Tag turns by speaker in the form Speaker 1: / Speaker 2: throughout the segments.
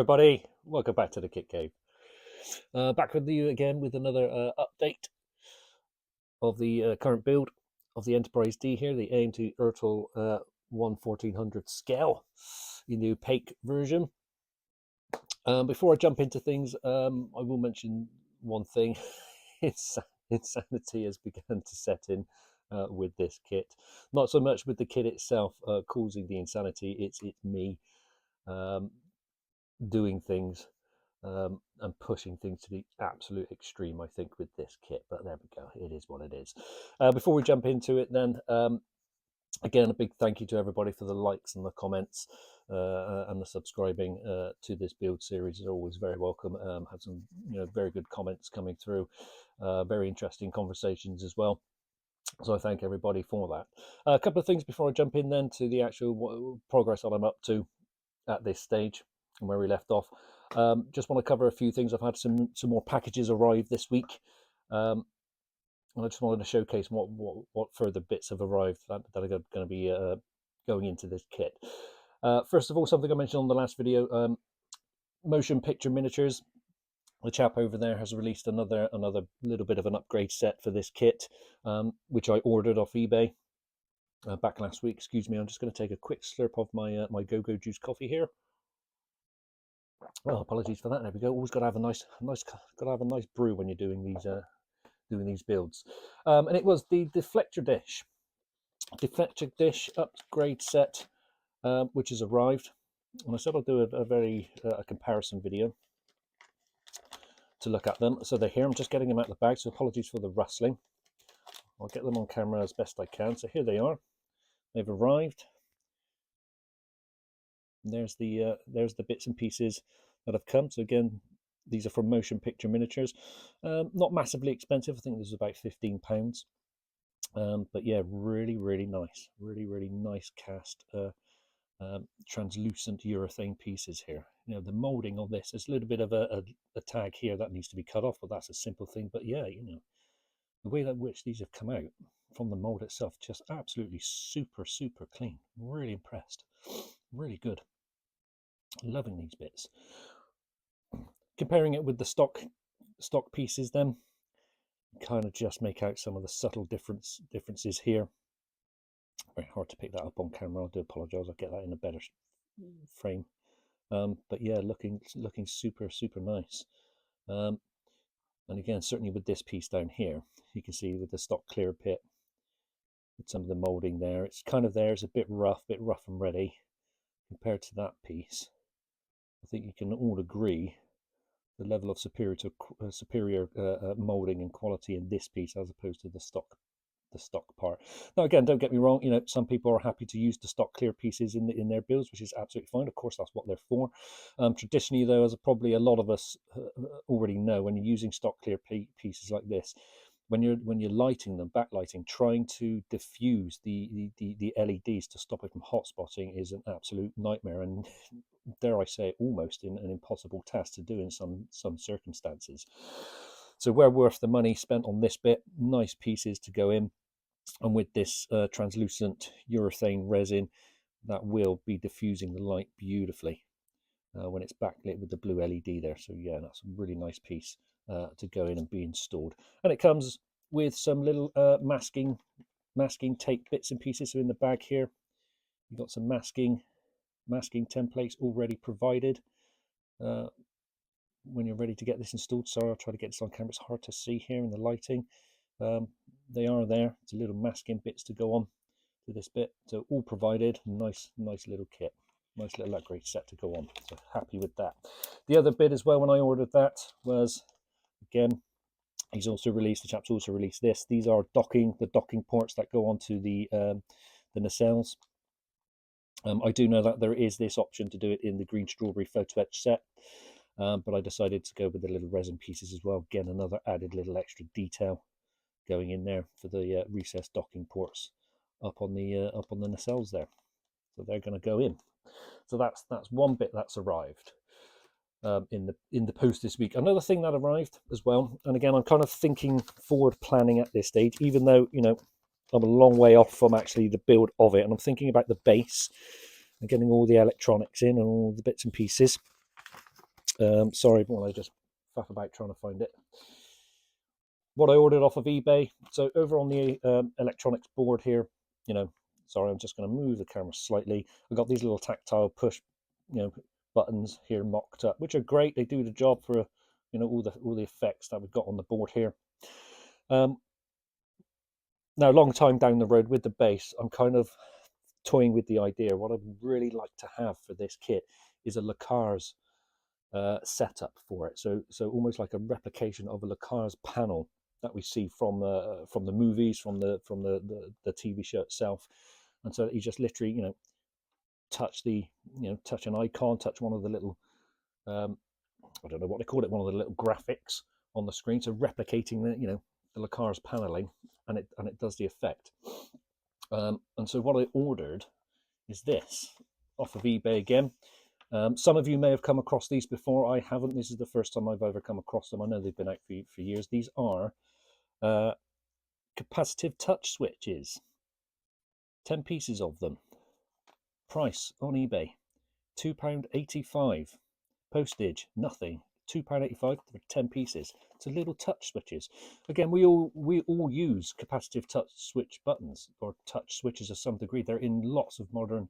Speaker 1: everybody, welcome back to the Kit Cave. Back with you again with another update of the current build of the Enterprise D here, the AMT ERTL 1400 scale, the new PAKE version. Before I jump into things, I will mention one thing. Insanity has begun to set in with this kit. Not so much with the kit itself causing the insanity, it's me doing things and pushing things to the absolute extreme, I think, with this kit. But there we go, it is what it is. Before we jump into it then, again, a big thank you to everybody for the likes and the comments and the subscribing to this build series. Is always very welcome. Had some very good comments coming through, very interesting conversations as well. So I thank everybody for that. A couple of things before I jump in then to the actual progress that I'm up to at this stage and where we left off. Just want to cover a few things. I've had some more packages arrive this week, and I just wanted to showcase what further bits have arrived that are going to be going into this kit. First of all, something I mentioned on the last video, motion picture miniatures. The chap over there has released another little bit of an upgrade set for this kit, which I ordered off eBay back last week. Excuse me, I'm just going to take a quick slurp of my my Go-Go Juice coffee here. Oh, apologies for that. There we go. Always got to have a nice brew when you're doing these builds. And it was the Deflector dish upgrade set, which has arrived. And I said I'll do a comparison video to look at them. So they're here. I'm just getting them out of the bag, so apologies for the rustling. I'll get them on camera as best I can. So here they are. They've arrived. There's the bits and pieces that have come. So again, these are from Motion Picture Miniatures. Not massively expensive. I think this is about £15. But yeah, really nice. Really nice cast translucent urethane pieces here. The molding on this, there's a little bit of a tag here that needs to be cut off, but that's a simple thing. But yeah, the way in which these have come out from the mold itself, just absolutely super clean. Really impressed. Really good. Loving these bits. Comparing it with the stock pieces, then kind of just make out some of the subtle differences here. Very hard to pick that up on camera. I do apologise. I'll get that in a better frame. But yeah, looking super nice. And again, certainly with this piece down here, you can see with the stock clear pit, with some of the moulding there, it's kind of there. It's a bit rough and ready compared to that piece. I think you can all agree the level of superior moulding and quality in this piece as opposed to the stock part. Now again, don't get me wrong, some people are happy to use the stock clear pieces in their builds, which is absolutely fine. Of course, that's what they're for. Traditionally though, as probably a lot of us already know, when you're using stock clear pieces like this, when you're lighting them, backlighting, trying to diffuse the LEDs to stop it from hot spotting is an absolute nightmare, and dare I say, almost an impossible task to do in some circumstances. So we're worth the money spent on this bit. Nice pieces to go in, and with this translucent urethane resin, that will be diffusing the light beautifully when it's backlit with the blue LED there. So yeah, that's a really nice piece to go in and be installed. And it comes with some little masking tape bits and pieces. So in the bag here, you've got some masking templates already provided when you're ready to get this installed. Sorry, I'll try to get this on camera. It's hard to see here in the lighting. They are there. It's a little masking bits to go on to this bit. So all provided. Nice little kit. Nice little upgrade set to go on. So happy with that. The other bit as well, when I ordered that, was, again, the chap's also released this. These are the docking ports that go onto the nacelles. I do know that there is this option to do it in the green strawberry photoetch set, but I decided to go with the little resin pieces as well. Again, another added little extra detail going in there for the recessed docking ports up on the nacelles there. So they're going to go in. So that's one bit that's arrived in the post this week. Another thing that arrived as well, and again, I'm kind of thinking forward planning at this stage, even though I'm a long way off from actually the build of it, and I'm thinking about the base and getting all the electronics in and all the bits and pieces. Sorry, while I just faff about trying to find it. What I ordered off of eBay. So over on the electronics board here, sorry, I'm just going to move the camera slightly. I've got these little tactile push, buttons here mocked up, which are great. They do the job for, all the effects that we've got on the board here. Now, a long time down the road with the base, I'm kind of toying with the idea. What I'd really like to have for this kit is a Lacars setup for it. So almost like a replication of a Lacars panel that we see from the movies, from the TV show itself. And so you just literally, touch touch an icon, touch one of the little, I don't know what they call it, one of the little graphics on the screen. So replicating the Lacars paneling, and it does the effect. And so what I ordered is this off of eBay again. Some of you may have come across these before. I haven't. This is the first time I've ever come across them. I know they've been out for years. These are capacitive touch switches. 10 pieces of them. Price on eBay, £2.85. Postage, nothing. £2.85 for 10 pieces. It's a little touch switches. Again, we all use capacitive touch switch buttons, or touch switches to some degree. They're in lots of modern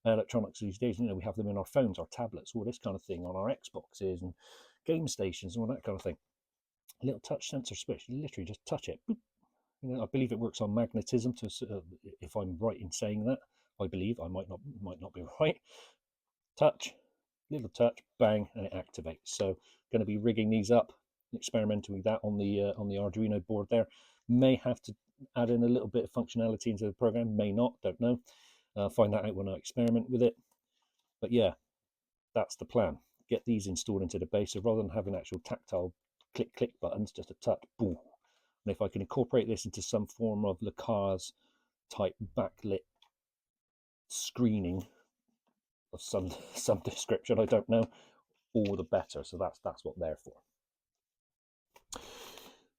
Speaker 1: electronics these days. We have them in our phones, our tablets, all this kind of thing, on our Xboxes and game stations and all that kind of thing. A little touch sensor switch, you literally just touch it. Boop. I believe it works on magnetism. If I'm right in saying that, I believe. I might not be right. Touch, little touch, bang, and it activates. So going to be rigging these up, experimenting with that on the Arduino board there. May have to add in a little bit of functionality into the program, may not, don't know. Find that out when I experiment with it. But yeah, that's the plan. Get these installed into the base. So rather than having actual tactile click buttons, just a touch, boom. And if I can incorporate this into some form of Lacars type backlit screening of some description, I don't know, all the better. So that's what they're for.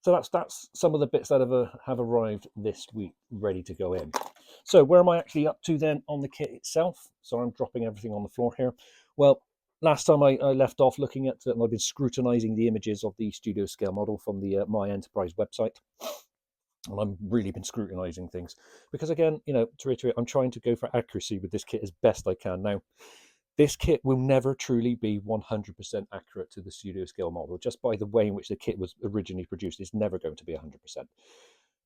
Speaker 1: So that's some of the bits that have arrived this week, ready to go in. So where am I actually up to then on the kit itself? So I'm dropping everything on the floor here. Well, last time I left off looking at it, and I've been scrutinizing the images of the studio scale model from the My Enterprise website. And I've really been scrutinizing things because, again, to reiterate, I'm trying to go for accuracy with this kit as best I can. Now, this kit will never truly be 100% accurate to the studio scale model. Just by the way in which the kit was originally produced, it's never going to be 100%.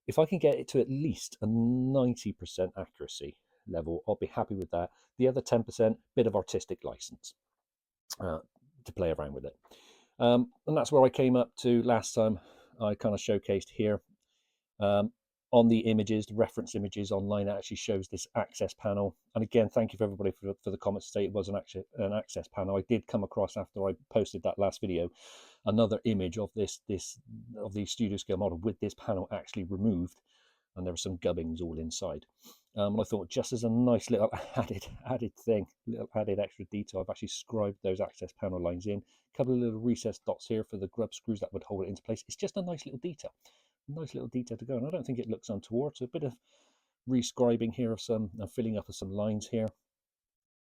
Speaker 1: If I can get it to at least a 90% accuracy level, I'll be happy with that. The other 10%, bit of artistic license to play around with it. And that's where I came up to last time. I kind of showcased here. On the images, the reference images online, it actually shows this access panel. And again, thank you for everybody for the comments to say it was an access panel. I did come across, after I posted that last video, another image of the studio scale model with this panel actually removed, and there were some gubbins all inside. And I thought, just as a nice little added thing, little added extra detail, I've actually scribed those access panel lines in. A couple of little recessed dots here for the grub screws that would hold it into place. It's just a nice little detail. Nice little detail to go, and I don't think it looks untoward. So a bit of rescribing here of some, filling up of some lines here.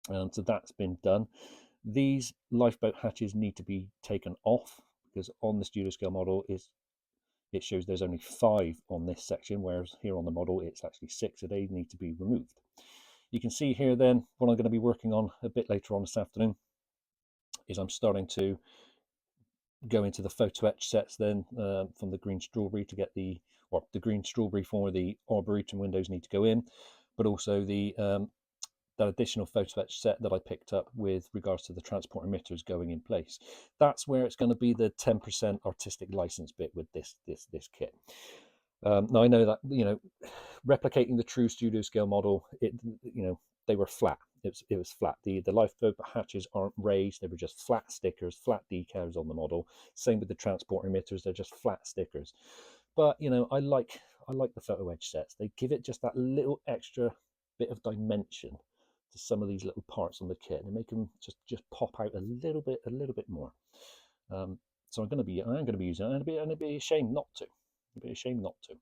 Speaker 1: So that's been done. These lifeboat hatches need to be taken off because on the studio scale model it shows there's only 5 on this section, whereas here on the model it's actually 6, so they need to be removed. You can see here then what I'm going to be working on a bit later on this afternoon is I'm starting to go into the photoetch sets then from the green strawberry to get the green strawberry for the Arboretum windows need to go in, but also the that additional photoetch set that I picked up with regards to the transport emitters going in place. That's where it's going to be the 10% artistic license bit with this kit. Now I know that replicating the true studio scale model, they were flat. It was flat. The lifeboat hatches aren't raised. They were just flat stickers, flat decals on the model. Same with the transport emitters. They're just flat stickers. But I like the photo edge sets. They give it just that little extra bit of dimension to some of these little parts on the kit. They make them just pop out a little bit more. So I am going to be using it, and it'd be a shame not to. It'd be a shame not to.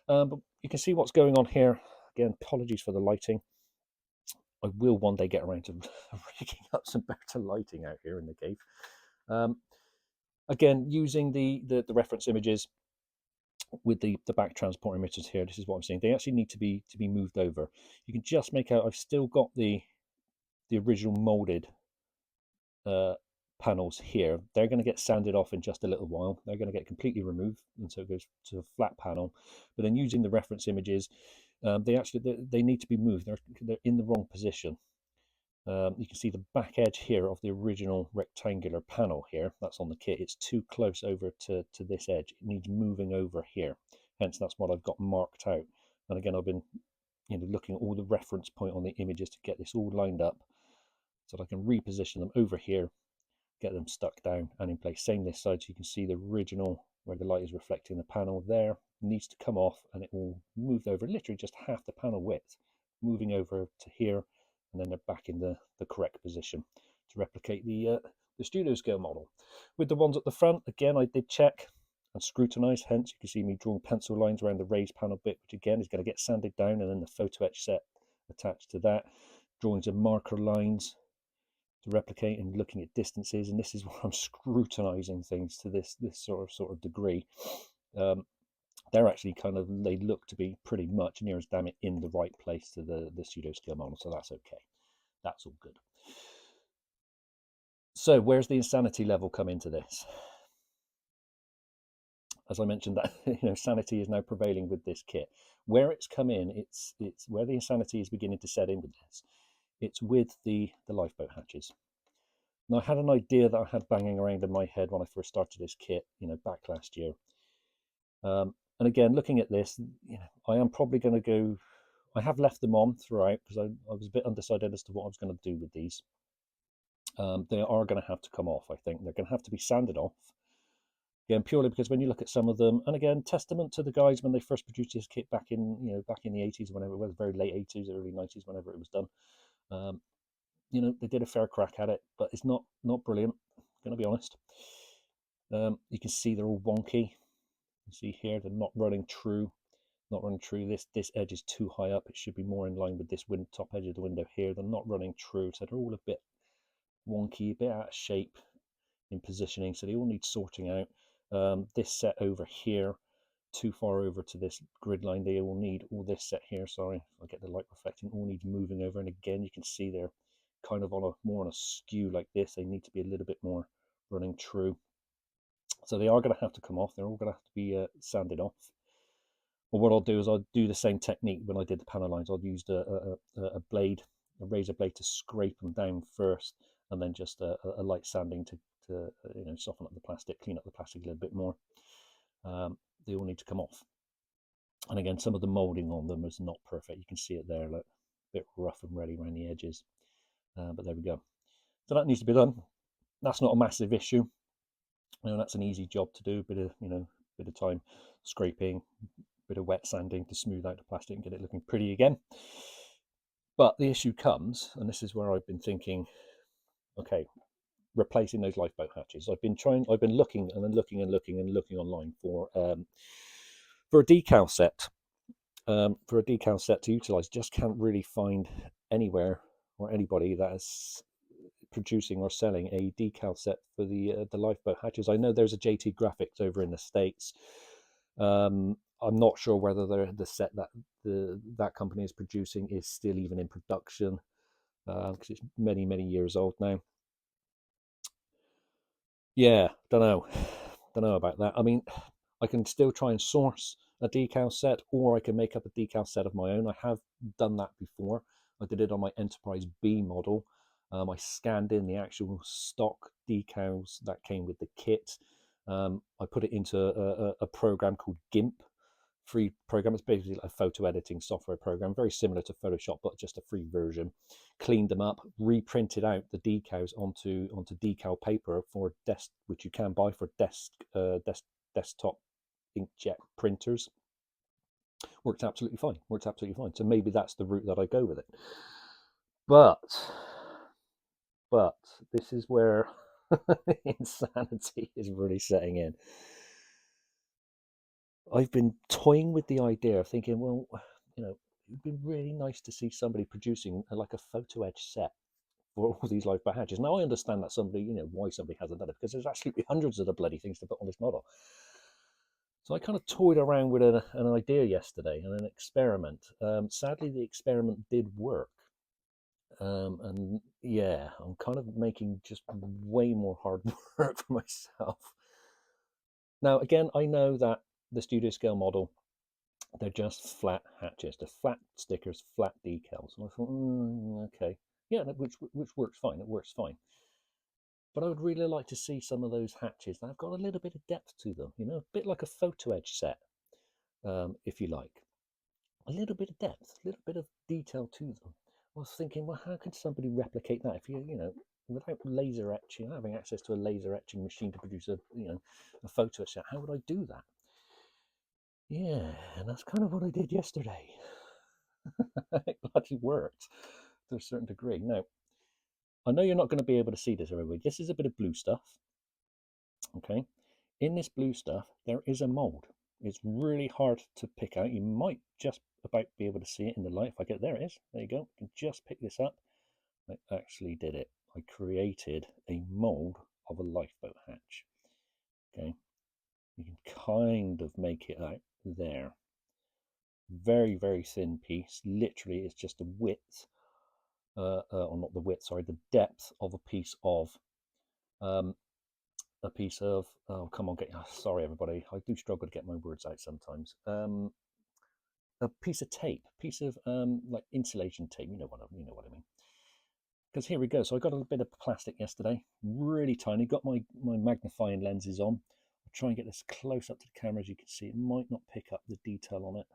Speaker 1: But you can see what's going on here. Again, apologies for the lighting. I will one day get around to rigging up some better lighting out here in the cave. Again, using the reference images with the back transport emitters here, this is what I'm saying. They actually need to be moved over. You can just make out I've still got the original molded panels here. They're going to get sanded off in just a little while. They're going to get completely removed, and so it goes to a flat panel. But then using the reference images, they need to be moved. They're in the wrong position. You can see the back edge here of the original rectangular panel here. That's on the kit. It's too close over to this edge. It needs moving over here. Hence, that's what I've got marked out. And again, I've been looking at all the reference point on the images to get this all lined up so that I can reposition them over here, get them stuck down and in place. Same this side, so you can see the original where the light is reflecting the panel there needs to come off, and it will move over literally just half the panel width, moving over to here, and then they're back in the correct position to replicate the studio scale model. With the ones at the front, again, I did check and scrutinize, hence you can see me drawing pencil lines around the raised panel bit, which again is going to get sanded down, and then the photo etch set attached to that, drawings of marker lines to replicate and looking at distances. And this is where I'm scrutinizing things to this sort of degree. They're actually they look to be pretty much near as damn it in the right place to the pseudo scale model, so that's okay. That's all good. So where's the insanity level come into this? As I mentioned, that sanity is now prevailing with this kit. Where it's come in, it's where the insanity is beginning to set in with this. It's with the lifeboat hatches. Now, I had an idea that I had banging around in my head when I first started this kit, back last year. And again, looking at this, I am probably going to go. I have left them on throughout because I was a bit undecided as to what I was going to do with these. They are going to have to come off. I think they're going to have to be sanded off. Again, purely because when you look at some of them, and again, testament to the guys when they first produced this kit back in the 80s, whenever it was, very late 80s, early 90s, whenever it was done. They did a fair crack at it, but it's not brilliant. I'm going to be honest. You can see they're all wonky. You see here they're not running true. This edge is too high up. It should be more in line with this top edge of the window here. They're not running true, so they're all a bit wonky, a bit out of shape in positioning. So they all need sorting out. This set over here, too far over to this grid line. They all need all this set here. Sorry, I get the light reflecting. All needs moving over, and again, you can see they're kind of more on a skew like this. They need to be a little bit more running true. So they are going to have to come off. They're all going to have to be sanded off. But what I'll do is I'll do the same technique when I did the panel lines. I'll use a razor blade to scrape them down first, and then just a light sanding to soften up the plastic, clean up the plastic a little bit more. They all need to come off. And again, some of the molding on them is not perfect. You can see it there, look, a bit rough and ready around the edges. But there we go. So that needs to be done. That's not a massive issue. That's an easy job to do. Bit of time scraping, bit of wet sanding to smooth out the plastic and get it looking pretty again. But the issue comes, and this is where I've been thinking, okay, replacing those lifeboat hatches. I've been looking online for a decal set. For a decal set to utilize, just can't really find anywhere or anybody that is producing or selling a decal set for the lifeboat hatches. I know there's a JT Graphics over in the States. I'm not sure whether the set that that company is producing is still even in production, because it's many years old now. Yeah, don't know about that. I mean, I can still try and source a decal set, or I can make up a decal set of my own. I have done that before. I did it on my Enterprise B model. I scanned in the actual stock decals that came with the kit. I put it into a program called GIMP, free program. It's basically a photo editing software program, very similar to Photoshop, but just a free version. Cleaned them up, reprinted out the decals onto decal paper for which you can buy for desktop inkjet printers. Worked absolutely fine. So maybe that's the route that I go with it. But this is where insanity is really setting in. I've been toying with the idea of thinking, well, it'd be really nice to see somebody producing like a photo etch set for all these Lifeboat hatches. Now I understand that somebody, why somebody hasn't done it, because there's absolutely hundreds of the bloody things to put on this model. So I kind of toyed around with an idea yesterday and an experiment. Sadly, the experiment did work. And yeah, I'm kind of making just way more hard work for myself. Now, again, I know that the studio scale model, they're just flat hatches. They're flat stickers, flat decals. And I thought, okay, yeah, which works fine. It works fine. But I would really like to see some of those hatches that have got a little bit of depth to them, a bit like a photoetch set, if you like. A little bit of depth, a little bit of detail to them. I was thinking, well, how could somebody replicate that if without laser etching, having access to a laser etching machine to produce a photo set? How would I do that? Yeah, and that's kind of what I did yesterday. It bloody worked to a certain degree. Now, I know you're not going to be able to see this, everybody. This is a bit of blue stuff. Okay, in this blue stuff, there is a mold. It's really hard to pick out. You might just about be able to see it in the light. If I get there, it is. There you go. You can just pick this up. I actually did it. I created a mold of a lifeboat hatch. Okay, you can kind of make it out there. Very, very thin piece. Literally, it's just the width, or not the width, sorry, the depth of a piece of, oh, come on, sorry everybody, I do struggle to get my words out sometimes. A piece of tape, piece of like insulation tape, you know what I mean. Because here we go. So I got a bit of plastic yesterday, really tiny. Got my magnifying lenses on. I'll try and get this close up to the camera. As you can see, it might not pick up the detail on it.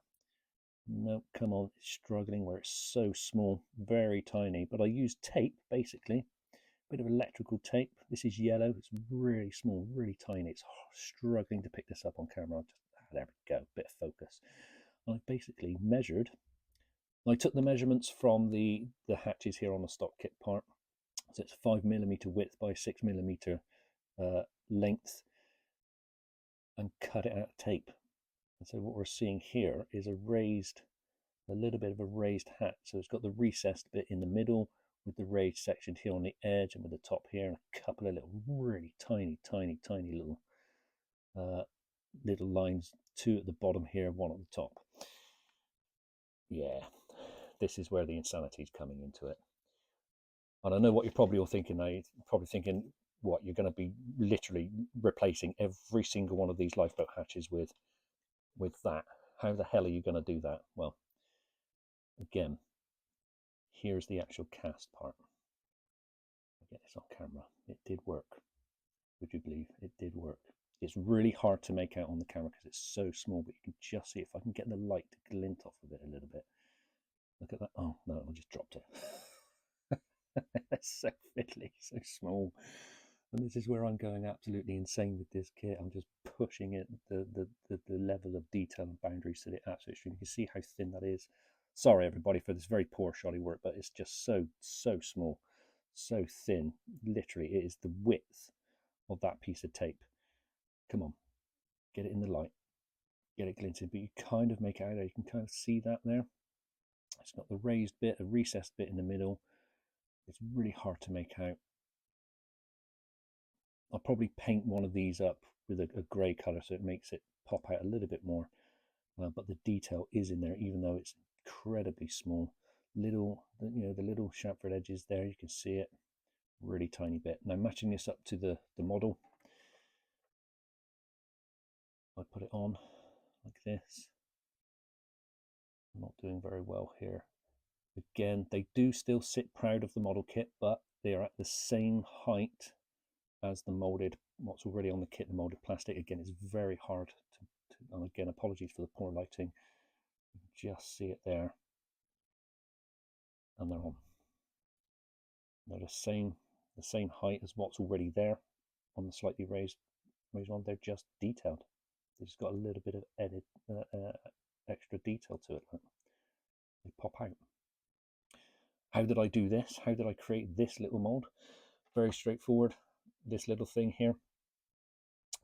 Speaker 1: No, come on, it's struggling where it's so small, very tiny. But I use tape, basically, a bit of electrical tape. This is yellow. It's really small, really tiny. It's struggling to pick this up on camera. There we go, bit of focus. I basically measured. I took the measurements from the hatches here on the stock kit part. So it's 5mm width by 6mm length, and cut it out of tape. And so what we're seeing here is a little bit of a raised hatch. So it's got the recessed bit in the middle with the raised section here on the edge and with the top here, and a couple of little really tiny little lines, two at the bottom here, one at the top. Yeah, this is where the insanity is coming into it. And I know what you're probably all thinking now. You're probably thinking, what, you're going to be literally replacing every single one of these lifeboat hatches with that. How the hell are you going to do that? Well, again, here's the actual cast part. I'll get this on camera. It did work. Would you believe it did work? It's really hard to make out on the camera because it's so small, but you can just see, if I can get the light to glint off of it a little bit. Look at that. Oh no, I just dropped it. It's so fiddly, so small. And this is where I'm going absolutely insane with this kit. I'm just pushing it, the level of detail and boundaries to the absolute extreme. You can see how thin that is. Sorry everybody for this very poor shoddy work, but it's just so small, so thin. Literally, it is the width of that piece of tape. Come on, get it in the light, get it glinted, but you kind of make it out there. You can kind of see that there. It's got the raised bit, a recessed bit in the middle. It's really hard to make out. I'll probably paint one of these up with a grey colour so it makes it pop out a little bit more. But the detail is in there, even though it's incredibly small. Little, the little chamfered edges there, you can see it, really tiny bit. Now matching this up to the model, I put it on like this. I'm not doing very well here. Again, they do still sit proud of the model kit, but they are at the same height as the molded, what's already on the kit, the molded plastic. Again, it's very hard to and again, apologies for the poor lighting. You can just see it there. And they're on. They're the same height as what's already there on the slightly raised one. They're just detailed. They've just got a little bit of extra detail to it. They pop out. How did I do this? How did I create this little mold? Very straightforward. This little thing here.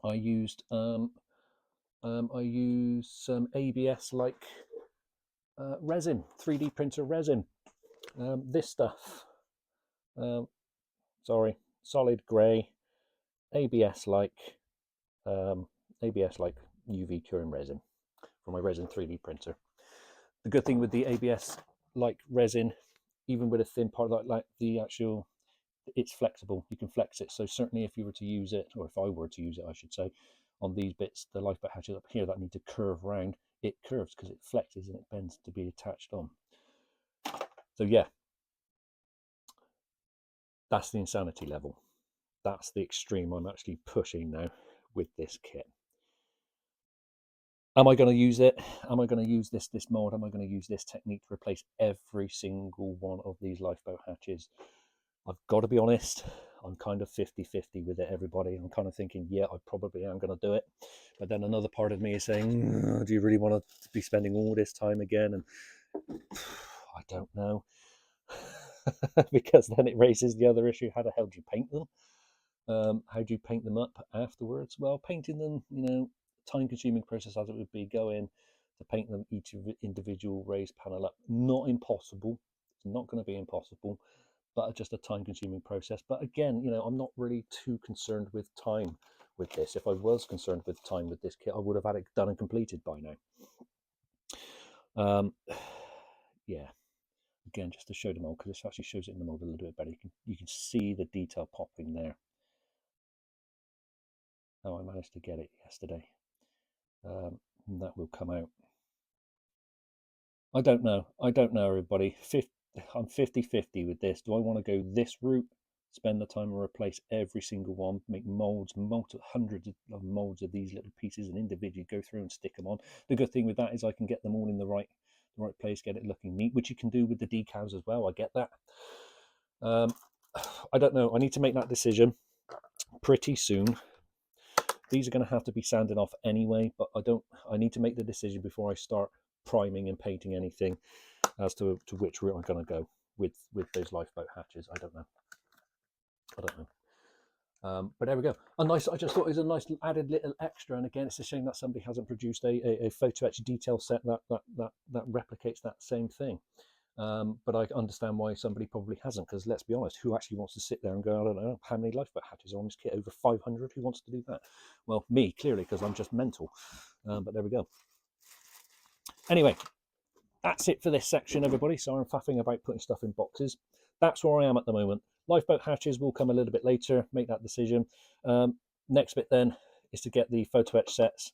Speaker 1: I used some ABS like resin, 3D printer resin. This stuff. Sorry, solid grey, ABS-like UV curing resin from my resin 3D printer. The good thing with the ABS-like resin, even with a thin part like the actual, it's flexible. You can flex it. So certainly if you were to use it, or if I were to use it, I should say, on these bits, the lifeboat hatches up here that need to curve round, it curves because it flexes and it bends to be attached on. So yeah, that's the insanity level. That's the extreme I'm actually pushing now with this kit. Am I going to use it? Am I going to use this mod? Am I going to use this technique to replace every single one of these lifeboat hatches? I've got to be honest, I'm kind of 50-50 with it, everybody. I'm kind of thinking, yeah, I probably am going to do it. But then another part of me is saying, do you really want to be spending all this time again? And I don't know. Because then it raises the other issue, how the hell do you paint them? How do you paint them up afterwards? Well, painting them, time-consuming process as it would be, go in to paint them each individual raised panel up. Not impossible. It's not going to be impossible, but just a time-consuming process. But again, I'm not really too concerned with time with this. If I was concerned with time with this kit, I would have had it done and completed by now. Yeah. Again, just to show the mold, because this actually shows it in the mold a little bit better. You can see the detail popping there. How I managed to get it yesterday. And that will come out. I don't know, everybody. I'm 50-50 with this. Do I want to go this route, spend the time and replace every single one, make molds, hundreds of molds of these little pieces and individually go through and stick them on? The good thing with that is I can get them all in the right place, get it looking neat, which you can do with the decals as well. I get that. I don't know. I need to make that decision pretty soon. These are going to have to be sanded off anyway, but I need to make the decision before I start priming and painting anything as to which route I'm going to go with those lifeboat hatches. I don't know. But there we go. I just thought it was a nice added little extra. And again, it's a shame that somebody hasn't produced a photoetch detail set that replicates that same thing. But I understand why somebody probably hasn't, because let's be honest, who actually wants to sit there and go, I don't know, how many lifeboat hatches are on this kit? Over 500? Who wants to do that? Well, me, clearly, because I'm just mental. But there we go. Anyway, that's it for this section, everybody. So I'm faffing about putting stuff in boxes. That's where I am at the moment. Lifeboat hatches will come a little bit later, make that decision. Next bit then is to get the photoetch sets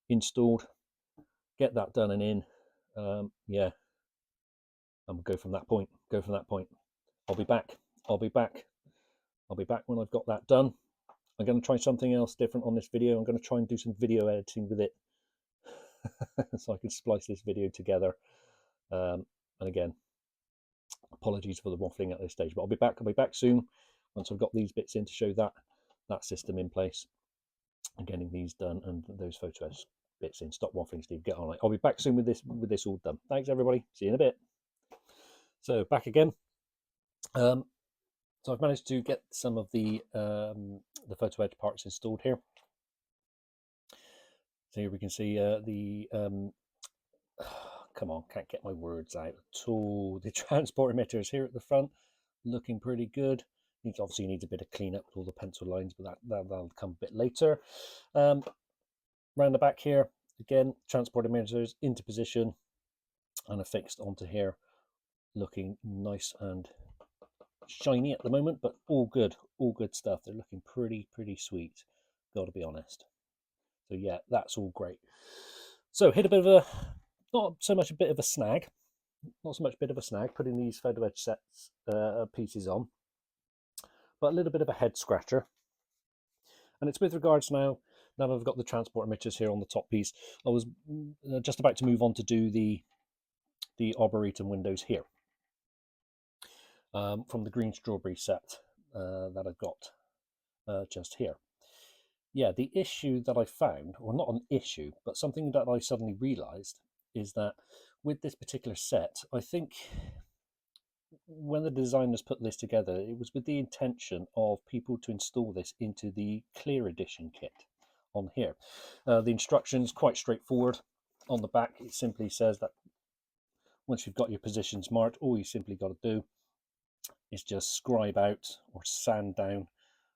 Speaker 1: installed, get that done and in. Yeah. And go from that point. I'll be back when I've got that done. I'm going to try something else different on this video. I'm going to try and do some video editing with it so I can splice this video together. And again, apologies for the waffling at this stage, but I'll be back soon once I've got these bits in to show that system in place and getting these done and those photoetch bits in. Stop waffling, Steve, get on it. I'll be back soon with this all done. Thanks, everybody. See you in a bit. So back again. So I've managed to get some of the photoetch parts installed here. So here we can see come on, can't get my words out at all. The transport emitters here at the front, looking pretty good. Obviously needs a bit of cleanup with all the pencil lines, but that'll come a bit later. Round the back here, again, transport emitters into position and affixed onto here, looking nice and shiny at the moment, but all good stuff. They're looking pretty sweet, gotta be honest. So yeah, that's all great. So hit a bit of a, not so much a bit of a snag, putting these photoetch sets pieces on, but a little bit of a head scratcher. And it's with regards now that I've got the transport emitters here on the top piece. I was just about to move on to do the Arboretum windows here. From the green strawberry set that I've got just here. Yeah, the issue that I found, or not an issue, but something that I suddenly realized, is that with this particular set, I think when the designers put this together, it was with the intention of people to install this into the Clear Edition kit on here. The instructions quite straightforward. On the back, it simply says that once you've got your positions marked, all you simply got to do is just scribe out or sand down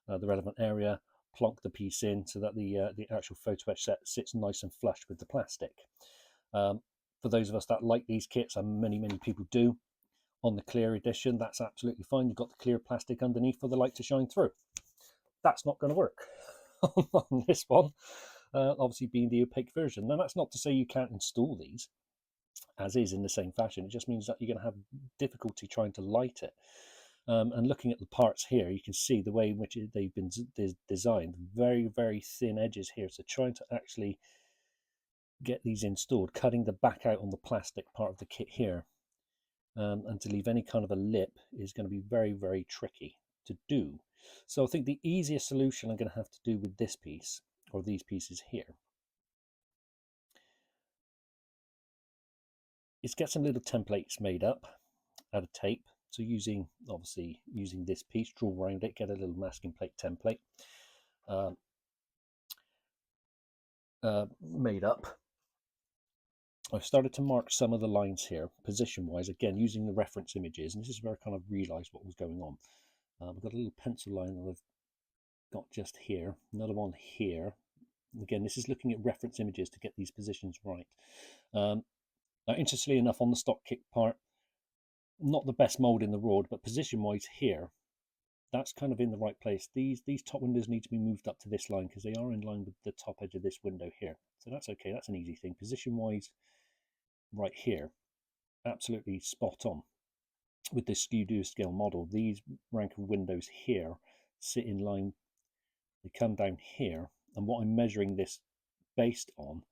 Speaker 1: the relevant area, plonk the piece in so that the actual photo etch set sits nice and flush with the plastic. For those of us that like these kits, and many people do, on the clear edition, that's absolutely fine. You've got the clear plastic underneath for the light to shine through. That's not going to work on this one, obviously being the opaque version. Now, that's not to say you can't install these as is in the same fashion. It just means that you're going to have difficulty trying to light it. And looking at the parts here, you can see the way in which they've been designed, very thin edges here. So trying to actually get these installed, cutting the back out on the plastic part of the kit here, and to leave any kind of a lip is going to be very tricky to do. So I think the easiest solution I'm going to have to do with this piece, or these pieces here, is get some little templates made up out of tape. So obviously using this piece, draw around it, get a little masking plate template made up. I've started to mark some of the lines here, position-wise, again, using the reference images, and this is where I kind of realised what was going on. We've got a little pencil line that I've got just here, another one here. Again, this is looking at reference images to get these positions right. Now, interestingly enough, on the stock kit part, not the best mould in the world, but position-wise here, that's kind of in the right place. These top windows need to be moved up to this line because they are in line with the top edge of this window here. So that's okay, that's an easy thing. Position-wise, right here, absolutely spot on. With this skew scale model, these rank of windows here sit in line, they come down here, and what I'm measuring this based on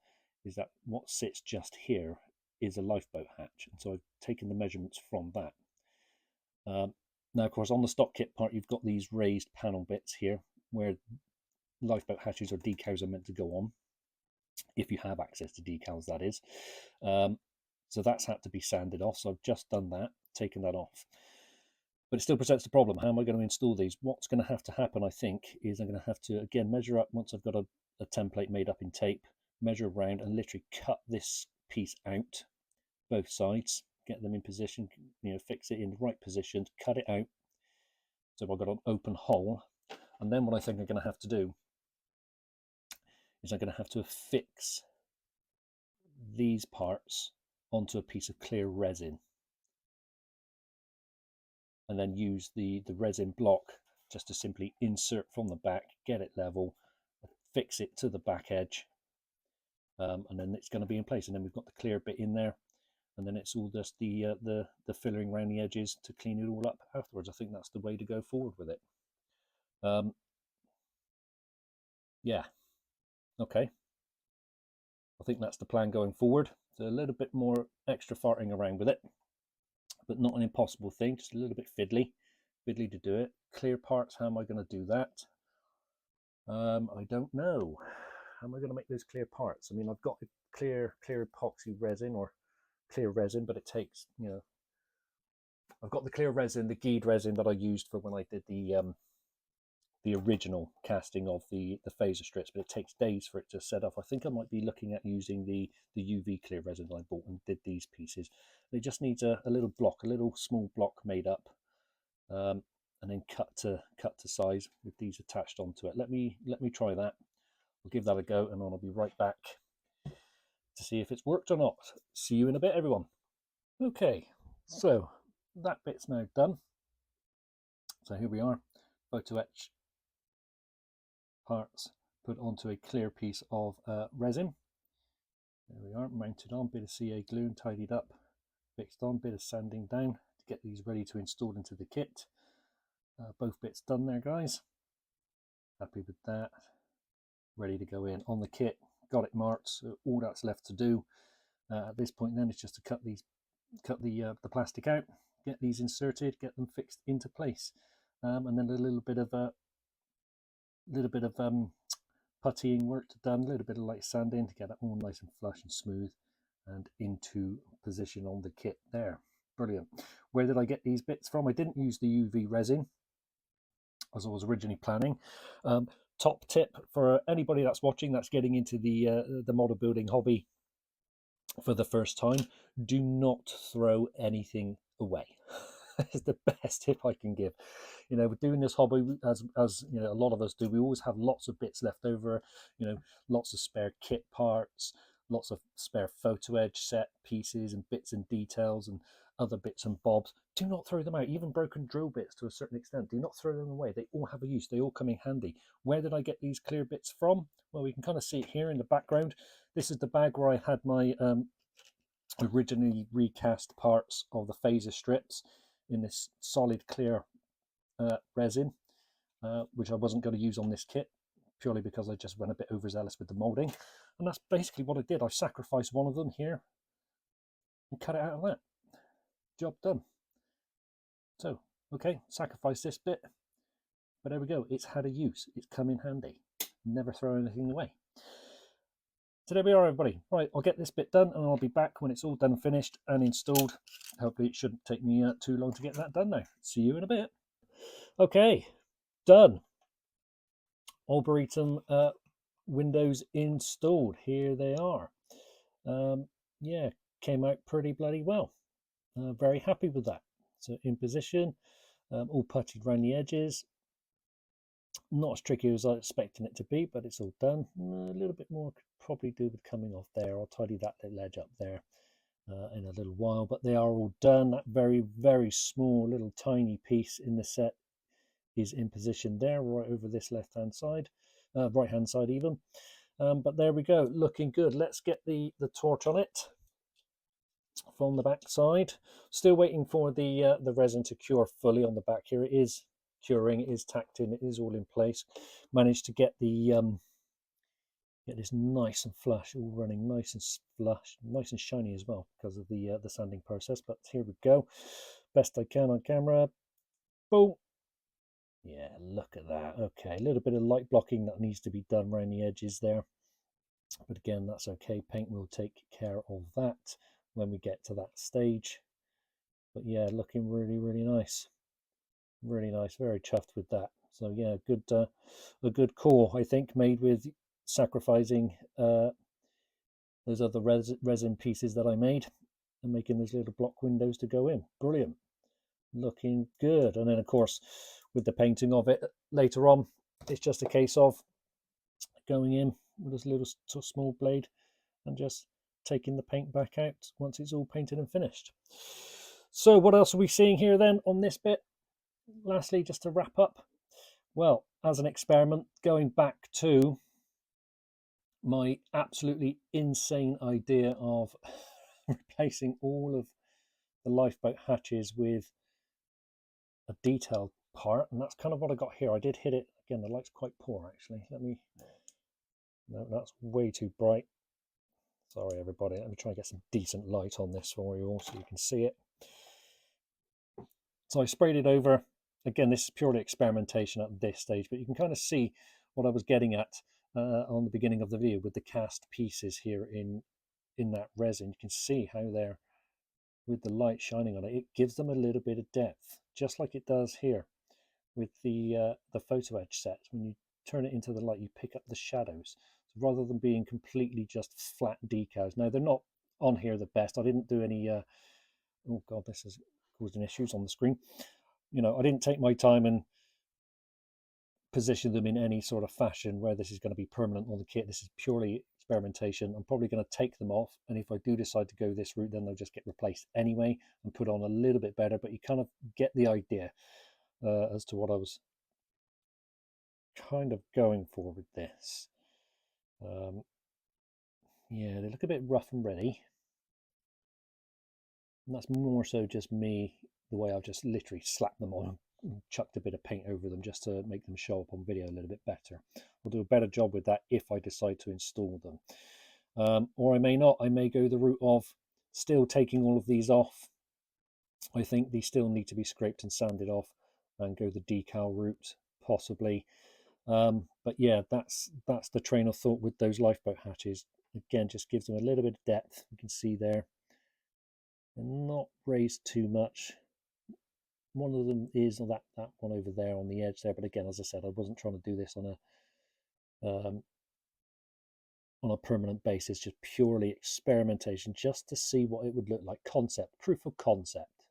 Speaker 1: is that what sits just here is a lifeboat hatch, and so I've taken the measurements from that. Now, of course, on the stock kit part, you've got these raised panel bits here where lifeboat hatches or decals are meant to go on, if you have access to decals, that is. So that's had to be sanded off, so I've just done that, taken that off. But it still presents the problem. How am I going to install these? What's going to have to happen, I think, is I'm going to have to, again, measure up once I've got a template made up in tape, measure around and literally cut this piece out, both sides, get them in position, fix it in the right position, cut it out. So I've got an open hole. And then what I think I'm going to have to do is I'm going to have to affix these parts onto a piece of clear resin, and then use the resin block just to simply insert from the back, get it level, fix it to the back edge, and then it's going to be in place. And then we've got the clear bit in there, and then it's all just the filling around the edges to clean it all up afterwards. I think that's the way to go forward with it. Yeah, okay. I think that's the plan going forward. So a little bit more extra farting around with it, but not an impossible thing, just a little bit fiddly to do it. Clear parts, how am I going to do that? I don't know. How am I going to make those clear parts? I mean, I've got clear epoxy resin or clear resin, but it takes, I've got the clear resin, the guide resin that I used for when I did the original casting of the phaser strips, but it takes days for it to set off. I think I might be looking at using the UV clear resin that I bought and did these pieces. It just needs a little block, a little small block made up, and then cut to size with these attached onto it. Let me try that. I'll give that a go, and then I'll be right back to see if it's worked or not. See you in a bit, everyone. Okay, so that bit's now done. So here we are, photo etch parts put onto a clear piece of resin. There we are, mounted on, bit of CA glue and tidied up, fixed on, bit of sanding down to get these ready to install into the kit. Both bits done there, guys. Happy with that. Ready to go in on the kit. Got it marked. So all that's left to do at this point then is just to cut the plastic out, get these inserted, get them fixed into place, and then a little bit of puttying work done, a little bit of light sanding to get it all nice and flush and smooth and into position on the kit there. Brilliant. Where did I get these bits from? I didn't use the UV resin as I was originally planning. Top tip for anybody that's watching that's getting into the model building hobby for the first time: do not throw anything away. is the best tip I can give. You know, we're doing this hobby as you know, a lot of us do. We always have lots of bits left over. You know, lots of spare kit parts, lots of spare photoetch set pieces and bits and details and other bits and bobs. Do not throw them out. Even broken drill bits to a certain extent. Do not throw them away. They all have a use. They all come in handy. Where did I get these clear bits from? Well, we can kind of see it here in the background. This is the bag where I had my originally recast parts of the phaser strips in this solid clear resin, which I wasn't going to use on this kit purely because I just went a bit overzealous with the molding. And that's basically what I did. I sacrificed one of them here and cut it out of that. Job done. So, okay, sacrifice this bit, but there we go. It's had a use. It's come in handy. Never throw anything away. So there we are, everybody. Right, I'll get this bit done and I'll be back when it's all done, finished and installed. Hopefully it shouldn't take me too long to get that done now. See you in a bit. Okay, done. Arboretum windows installed. Here they are. Yeah, came out pretty bloody well. Very happy with that. So in position, all puttied around the edges. Not as tricky as I was expecting it to be, but it's all done. A little bit more could probably do with coming off there. I'll tidy that little edge up there in a little while, but they are all done. That very, very small little tiny piece in the set is in position there, right over this left-hand side, right-hand side even. But there we go, looking good. Let's get the torch on it from the back side. Still waiting for the resin to cure fully on the back here. It is curing, it is tacked in, it is all in place. Managed to get the get this nice and flush, all running nice and flush, nice and shiny as well because of the sanding process. But here we go, best I can on camera. Boom. Yeah, look at that. Okay, a little bit of light blocking that needs to be done around the edges there, but again, that's okay. Paint will take care of that when we get to that stage. But yeah, looking really, really nice. Really nice, very chuffed with that. So yeah, good, a good core, I think, made with sacrificing those other resin pieces that I made and making those little block windows to go in. Brilliant, looking good. And then of course, with the painting of it later on, it's just a case of going in with this little small blade and just taking the paint back out once it's all painted and finished. So what else are we seeing here then on this bit? Lastly, just to wrap up, well, as an experiment, going back to my absolutely insane idea of replacing all of the lifeboat hatches with a detailed part, and that's kind of what I got here. I did hit it again. The light's quite poor, actually. No, that's way too bright. Sorry, everybody. Let me try and get some decent light on this for you all so you can see it. So I sprayed it over. Again, this is purely experimentation at this stage, but you can kind of see what I was getting at on the beginning of the video with the cast pieces here in that resin. You can see how they're, with the light shining on it, it gives them a little bit of depth, just like it does here with the photoetch set. When you turn it into the light, you pick up the shadows. So rather than being completely just flat decals. Now, they're not on here the best. I didn't do any, oh God, this is causing issues on the screen. You know, I didn't take my time and position them in any sort of fashion where this is going to be permanent on the kit. This is purely experimentation. I'm probably going to take them off, and if I do decide to go this route, then they'll just get replaced anyway and put on a little bit better, but you kind of get the idea as to what I was kind of going for with this. Yeah, they look a bit rough and ready, and that's more so just me, the way I've just literally slapped them on and chucked a bit of paint over them just to make them show up on video a little bit better. I'll do a better job with that if I decide to install them, or I may not. I may go the route of still taking all of these off. I think these still need to be scraped and sanded off and go the decal route possibly. But yeah, that's the train of thought with those lifeboat hatches. Again, just gives them a little bit of depth. You can see there, they're not raised too much. One of them is that one over there on the edge there, but again, as I said, I wasn't trying to do this on a permanent basis, just purely experimentation, just to see what it would look like. Concept, proof of concept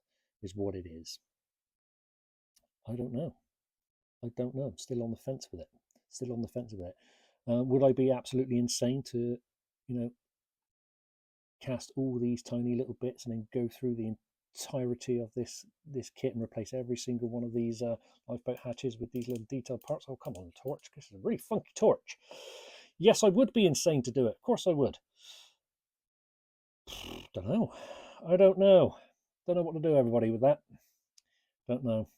Speaker 1: is what it is. I don't know. I don't know. I'm still on the fence with it. Still on the fence with it. Would I be absolutely insane to, cast all these tiny little bits and then go through the entirety of this kit and replace every single one of these lifeboat hatches with these little detailed parts? Oh, come on, torch. This is a really funky torch. Yes, I would be insane to do it. Of course I would. Don't know. I don't know. Don't know what to do, everybody, with that. Don't know.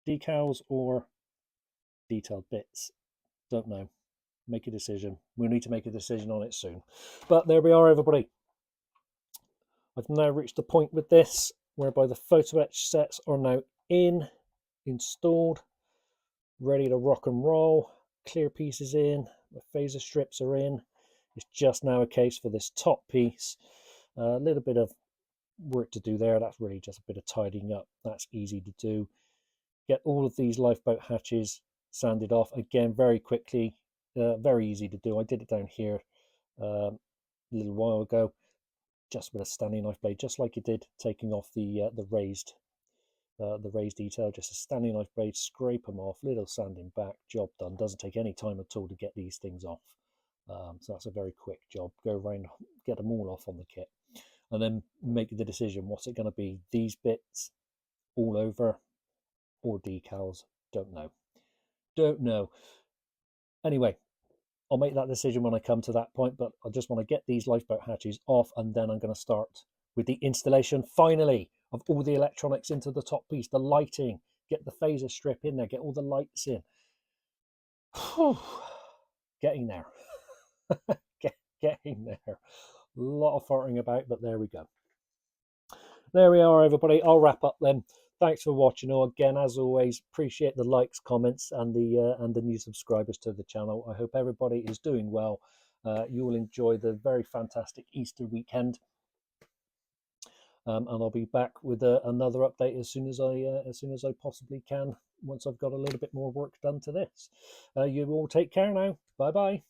Speaker 1: Decals or detailed bits? Don't know. Make a decision. We'll need to make a decision on it soon. But there we are, everybody. I've now reached the point with this whereby the photoetch sets are now installed, ready to rock and roll. Clear pieces in, the phaser strips are in. It's just now a case for this top piece. A little bit of work to do there. That's really just a bit of tidying up. That's easy to do. Get all of these lifeboat hatches sanded off again very quickly. Very easy to do. I did it down here a little while ago, just with a standing knife blade, just like you did taking off the raised detail. Just a standing knife blade, scrape them off, little sanding back, job done. Doesn't take any time at all to get these things off. So that's a very quick job. Go around, get them all off on the kit, and then make the decision. What's it going to be? These bits all over, or decals? Don't know. Anyway, I'll make that decision when I come to that point, but I just want to get these lifeboat hatches off, and then I'm going to start with the installation, finally, of all the electronics into the top piece, the lighting, get the phaser strip in there, get all the lights in. Whew. Getting there. Getting there. A lot of farting about, but there we go. There we are, everybody. I'll wrap up then. Thanks for watching. Again, as always, appreciate the likes, comments, and the new subscribers to the channel. I hope everybody is doing well. You will enjoy the very fantastic Easter weekend, and I'll be back with another update as soon as I possibly can. Once I've got a little bit more work done to this. You all take care now. Bye bye.